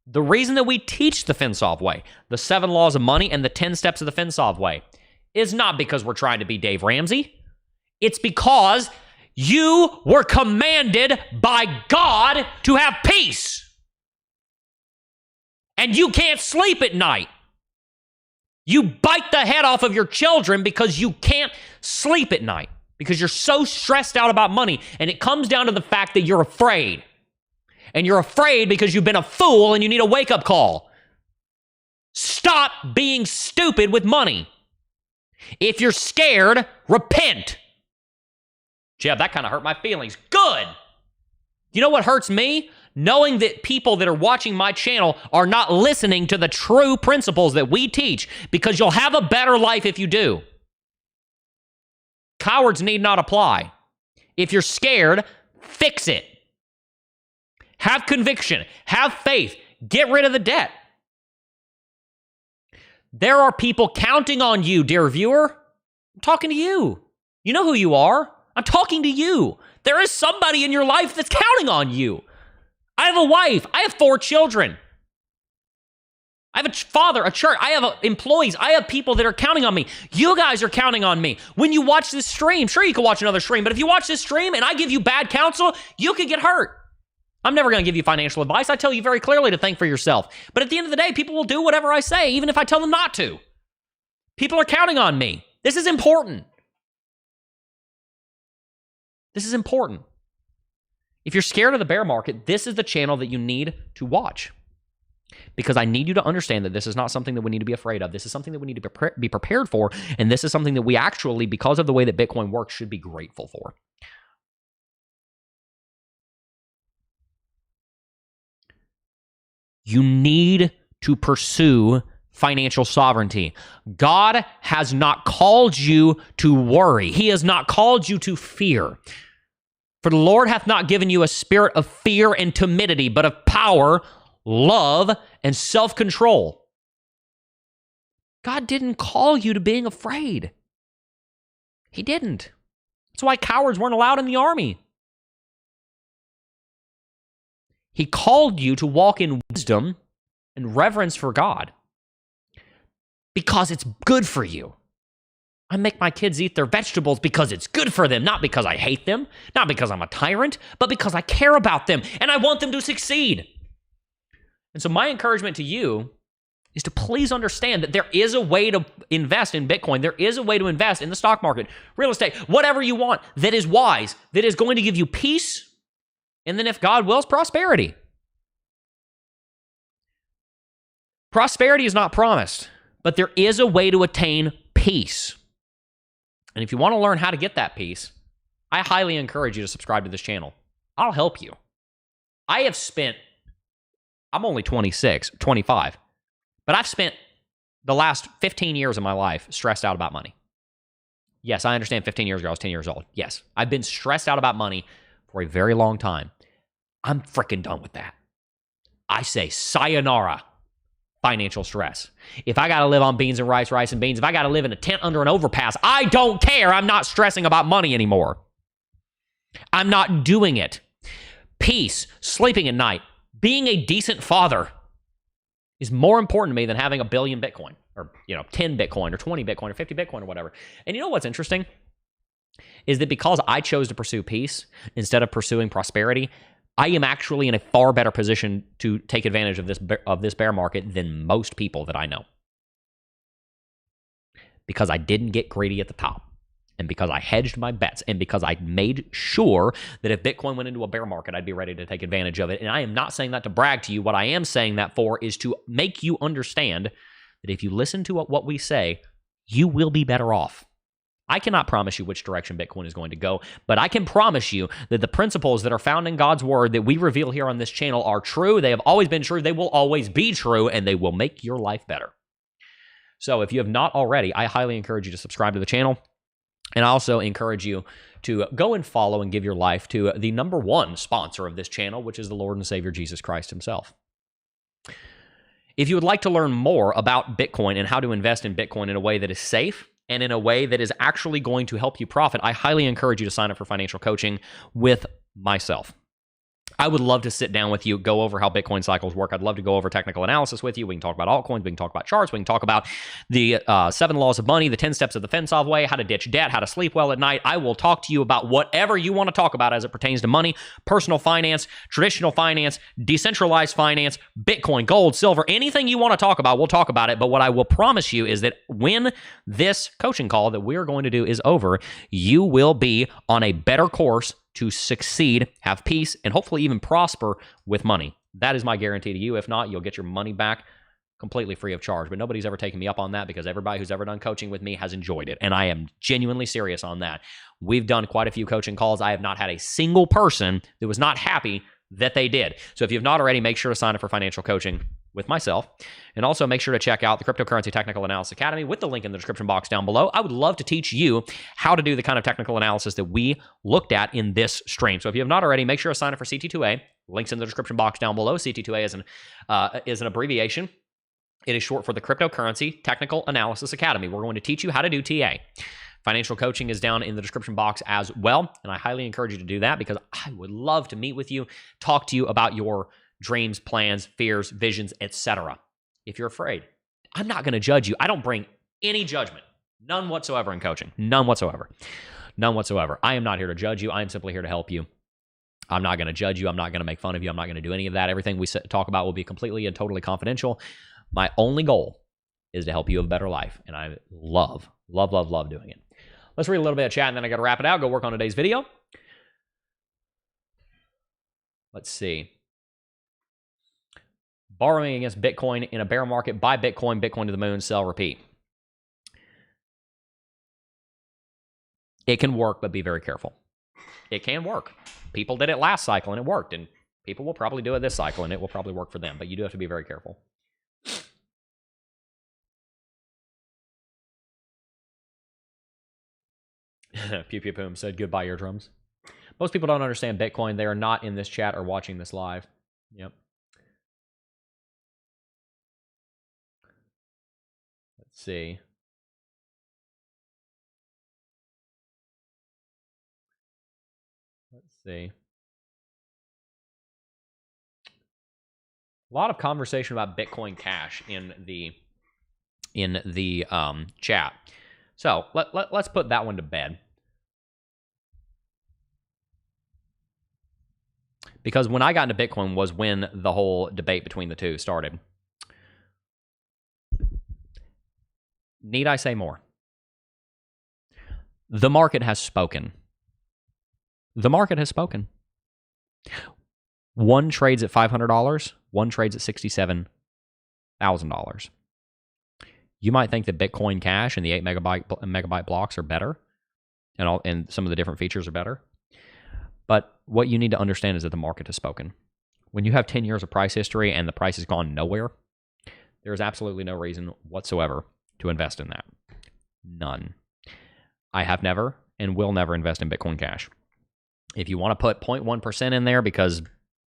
The reason that we teach the FinSov way, the 7 laws of money and the 10 steps of the FinSov way, is not because we're trying to be Dave Ramsey. It's because you were commanded by God to have peace. And you can't sleep at night. You bite the head off of your children because you can't sleep at night, because you're so stressed out about money. And it comes down to the fact that you're afraid. And you're afraid because you've been a fool and you need a wake-up call. Stop being stupid with money. If you're scared, repent. Jeb, that kind of hurt my feelings. Good. You know what hurts me? Knowing that people that are watching my channel are not listening to the true principles that we teach, because you'll have a better life if you do. Cowards need not apply. If you're scared, fix it. Have conviction. Have faith. Get rid of the debt. There are people counting on you, dear viewer. I'm talking to you. You know who you are. I'm talking to you. There is somebody in your life that's counting on you. I have a wife. I have 4 children. I have a father, a church. I have employees. I have people that are counting on me. You guys are counting on me. When you watch this stream, sure, you can watch another stream, but if you watch this stream and I give you bad counsel, you could get hurt. I'm never going to give you financial advice. I tell you very clearly to think for yourself. But at the end of the day, people will do whatever I say, even if I tell them not to. People are counting on me. This is important. This is important. If you're scared of the bear market, this is the channel that you need to watch. Because I need you to understand that this is not something that we need to be afraid of. This is something that we need to be prepared for. And this is something that we actually, because of the way that Bitcoin works, should be grateful for. You need to pursue financial sovereignty. God has not called you to worry. He has not called you to fear. For the Lord hath not given you a spirit of fear and timidity, but of power, love, and self-control. God didn't call you to being afraid. He didn't. That's why cowards weren't allowed in the army. He called you to walk in wisdom and reverence for God because it's good for you. I make my kids eat their vegetables because it's good for them, not because I hate them, not because I'm a tyrant, but because I care about them and I want them to succeed. And so my encouragement to you is to please understand that there is a way to invest in Bitcoin. There is a way to invest in the stock market, real estate, whatever you want that is wise, that is going to give you peace, and then if God wills, prosperity. Prosperity is not promised, but there is a way to attain peace. And if you want to learn how to get that peace, I highly encourage you to subscribe to this channel. I'll help you. I'm only 26, 25, but I've spent the last 15 years of my life stressed out about money. Yes, I understand 15 years ago I was 10 years old. Yes, I've been stressed out about money for a very long time. I'm freaking done with that. I say sayonara, financial stress. If I got to live on beans and rice, rice and beans, if I got to live in a tent under an overpass, I don't care. I'm not stressing about money anymore. I'm not doing it. Peace, sleeping at night, being a decent father is more important to me than having 1 billion Bitcoin or 10 Bitcoin or 20 Bitcoin or 50 Bitcoin or whatever. And you know what's interesting is that because I chose to pursue peace instead of pursuing prosperity, I am actually in a far better position to take advantage of this bear market than most people that I know. Because I didn't get greedy at the top, and because I hedged my bets, and because I made sure that if Bitcoin went into a bear market, I'd be ready to take advantage of it. And I am not saying that to brag to you. What I am saying that for is to make you understand that if you listen to what we say, you will be better off. I cannot promise you which direction Bitcoin is going to go, but I can promise you that the principles that are found in God's word that we reveal here on this channel are true. They have always been true. They will always be true, and they will make your life better. So if you have not already, I highly encourage you to subscribe to the channel. And I also encourage you to go and follow and give your life to the #1 sponsor of this channel, which is the Lord and Savior Jesus Christ himself. If you would like to learn more about Bitcoin and how to invest in Bitcoin in a way that is safe and in a way that is actually going to help you profit, I highly encourage you to sign up for financial coaching with myself. I would love to sit down with you, go over how Bitcoin cycles work. I'd love to go over technical analysis with you. We can talk about altcoins. We can talk about charts. We can talk about the 7 laws of money, the 10 steps of the FinSov way, how to ditch debt, how to sleep well at night. I will talk to you about whatever you want to talk about as it pertains to money, personal finance, traditional finance, decentralized finance, Bitcoin, gold, silver, anything you want to talk about, we'll talk about it. But what I will promise you is that when this coaching call that we're going to do is over, you will be on a better course to succeed, have peace, and hopefully even prosper with money. That is my guarantee to you. If not, you'll get your money back completely free of charge. But nobody's ever taken me up on that because everybody who's ever done coaching with me has enjoyed it. And I am genuinely serious on that. We've done quite a few coaching calls. I have not had a single person that was not happy that they did. So if you've not already, make sure to sign up for financial coaching with myself. And also make sure to check out the Cryptocurrency Technical Analysis Academy with the link in the description box down below. I would love to teach you how to do the kind of technical analysis that we looked at in this stream. So if you have not already, make sure to sign up for CT2A. Links in the description box down below. CT2A is an abbreviation. It is short for the Cryptocurrency Technical Analysis Academy. We're going to teach you how to do TA. Financial coaching is down in the description box as well, and I highly encourage you to do that because I would love to meet with you, talk to you about your dreams, plans, fears, visions, etc. if you're afraid. I'm not going to judge you. I don't bring any judgment. None whatsoever in coaching. None whatsoever. None whatsoever. I am not here to judge you. I am simply here to help you. I'm not going to judge you. I'm not going to make fun of you. I'm not going to do any of that. Everything we talk about will be completely and totally confidential. My only goal is to help you have a better life. And I love, love, love, love doing it. Let's read a little bit of chat, and then I got to wrap it out. Go work on today's video. Let's see. Borrowing against Bitcoin in a bear market. Buy Bitcoin, Bitcoin to the moon, sell, repeat. It can work, but be very careful. It can work. People did it last cycle, and it worked. And people will probably do it this cycle, and it will probably work for them. But you do have to be very careful. Pew Pew Poom said, goodbye, eardrums. Most people don't understand Bitcoin. They are not in this chat or watching this live. Yep. Let's see. Let's see. A lot of conversation about Bitcoin Cash in the chat. So let's put that one to bed. Because when I got into Bitcoin was when the whole debate between the two started. Need I say more? The market has spoken. The market has spoken. One trades at $500. One trades at $67,000. You might think that Bitcoin Cash and the 8 megabyte blocks are better, and some of the different features are better. But what you need to understand is that the market has spoken. When you have 10 years of price history and the price has gone nowhere, there is absolutely no reason whatsoever to invest in that. None. I have never and will never invest in Bitcoin Cash. If you want to put 0.1% in there because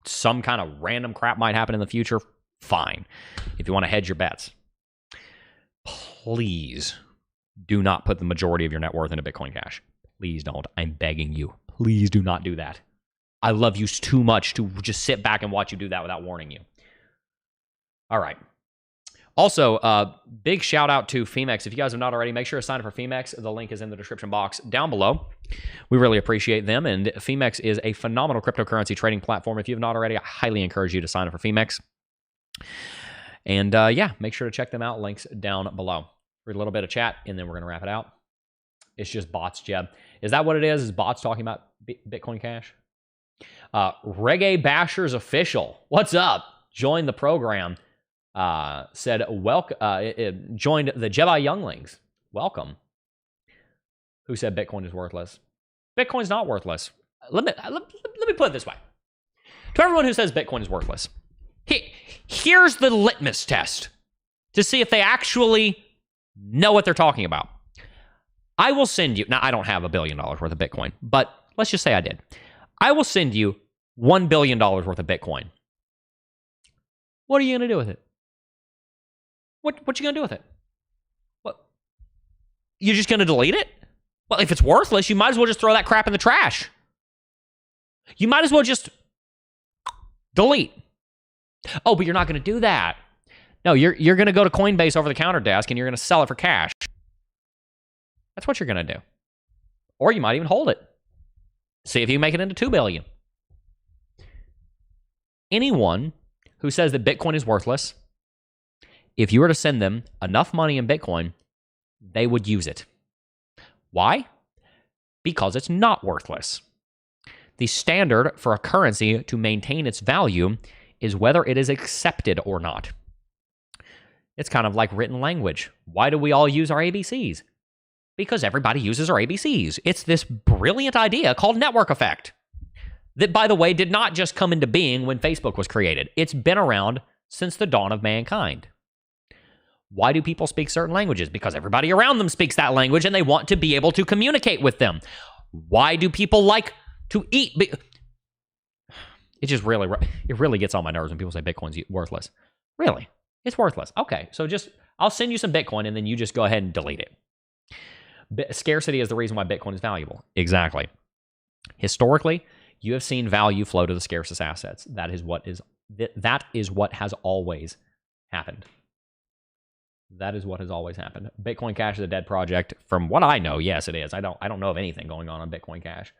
some kind of random crap might happen in the future, fine. If you want to hedge your bets, please do not put the majority of your net worth into Bitcoin Cash. Please don't. I'm begging you. Please do not do that. I love you too much to just sit back and watch you do that without warning you. All right. Also, big shout out to Femex. If you guys have not already, make sure to sign up for Femex. The link is in the description box down below. We really appreciate them. And Femex is a phenomenal cryptocurrency trading platform. If you have not already, I highly encourage you to sign up for Femex. And yeah, make sure to check them out. Links down below. Read a little bit of chat, and then we're going to wrap it out. It's just bots, Jeb. Is that what it is? Is bots talking about Bitcoin Cash? Reggae Bashers Official. What's up? Joined the program. Said, welcome. Joined the Jedi Younglings. Welcome. Who said Bitcoin is worthless? Bitcoin's not worthless. Let me put it this way. To everyone who says Bitcoin is worthless, here's the litmus test to see if they actually know what they're talking about. I will send you, now I don't have $1 billion worth of Bitcoin, but let's just say I did. I will send you $1 billion worth of Bitcoin. What are you going to do with it? What you going to do with it? What? You're just going to delete it? Well, if it's worthless, you might as well just throw that crap in the trash. You might as well just delete. Oh, but you're not going to do that. No, you're going to go to Coinbase over the counter desk and you're going to sell it for cash. That's what you're going to do. Or you might even hold it. See if you can make it into $2 billion. Anyone who says that Bitcoin is worthless, if you were to send them enough money in Bitcoin, they would use it. Why? Because it's not worthless. The standard for a currency to maintain its value is whether it is accepted or not. It's kind of like written language. Why do we all use our ABCs? Because everybody uses our ABCs. It's this brilliant idea called network effect that, by the way, did not just come into being when Facebook was created. It's been around since the dawn of mankind. Why do people speak certain languages? Because everybody around them speaks that language and they want to be able to communicate with them. Why do people like to eat? It just really gets on my nerves when people say Bitcoin's worthless. Really? It's worthless. Okay, so I'll send you some Bitcoin and then you just go ahead and delete it. Scarcity is the reason why Bitcoin is valuable. Exactly. Historically, you have seen value flow to the scarcest assets. That is what has always happened. That is what has always happened. Bitcoin Cash is a dead project. From what I know, yes, it is. I don't know of anything going on Bitcoin Cash.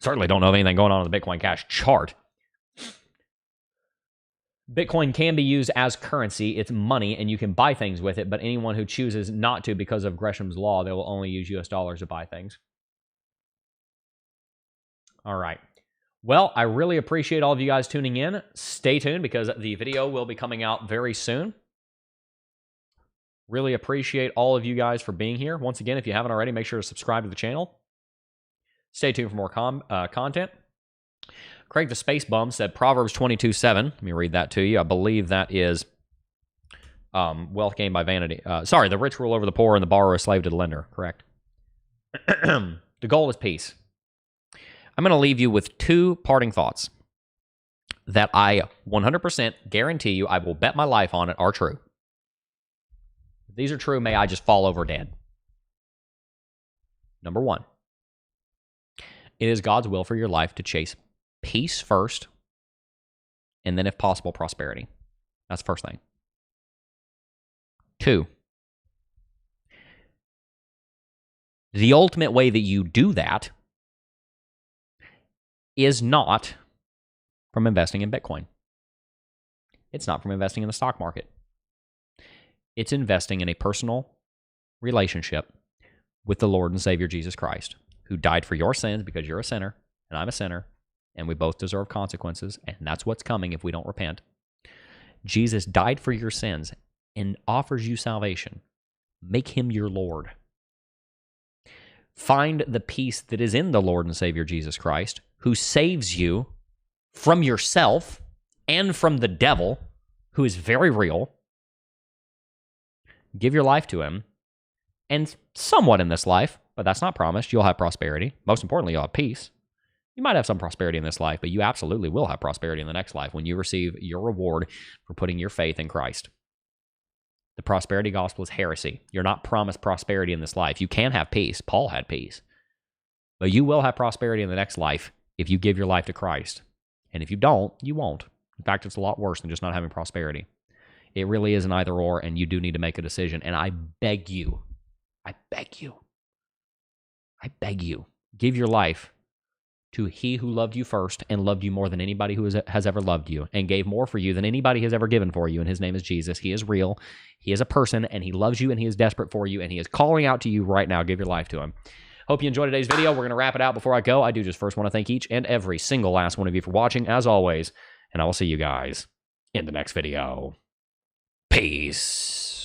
Certainly don't know of anything going on the Bitcoin Cash chart. Bitcoin can be used as currency. It's money, and you can buy things with it, but anyone who chooses not to because of Gresham's law, they will only use US dollars to buy things. All right. Well, I really appreciate all of you guys tuning in. Stay tuned because the video will be coming out very soon. Really appreciate all of you guys for being here. Once again, if you haven't already, make sure to subscribe to the channel. Stay tuned for more content. Craig the Space Bum said Proverbs 22:7. Let me read that to you. I believe that is wealth gained by vanity. Sorry, the rich rule over the poor and the borrower is slave to the lender. Correct. The goal is peace. I'm going to leave you with two parting thoughts that I 100% guarantee you, I will bet my life on it, are true. If these are true, may I just fall over dead. Number one, it is God's will for your life to chase peace first, and then, if possible, prosperity. That's the first thing. Two, the ultimate way that you do that is not from investing in Bitcoin. It's not from investing in the stock market. It's investing in a personal relationship with the Lord and Savior Jesus Christ, who died for your sins because you're a sinner and I'm a sinner, and we both deserve consequences, and that's what's coming if we don't repent. Jesus died for your sins and offers you salvation. Make him your Lord. Find the peace that is in the Lord and Savior Jesus Christ, who saves you from yourself and from the devil, who is very real. Give your life to him, and somewhat in this life, but that's not promised, you'll have prosperity. Most importantly, you'll have peace. You might have some prosperity in this life, but you absolutely will have prosperity in the next life when you receive your reward for putting your faith in Christ. The prosperity gospel is heresy. You're not promised prosperity in this life. You can have peace. Paul had peace. But you will have prosperity in the next life if you give your life to Christ. And if you don't, you won't. In fact, it's a lot worse than just not having prosperity. It really is an either or, and you do need to make a decision. And I beg you, give your life to he who loved you first and loved you more than anybody who has ever loved you, and gave more for you than anybody has ever given for you, and his name is Jesus. He is real. He is a person, and he loves you, and he is desperate for you, and he is calling out to you right now. Give your life to him. Hope you enjoyed today's video. We're going to wrap it out. Before I go, I do just first want to thank each and every single last one of you for watching, as always, and I will see you guys in the next video. Peace.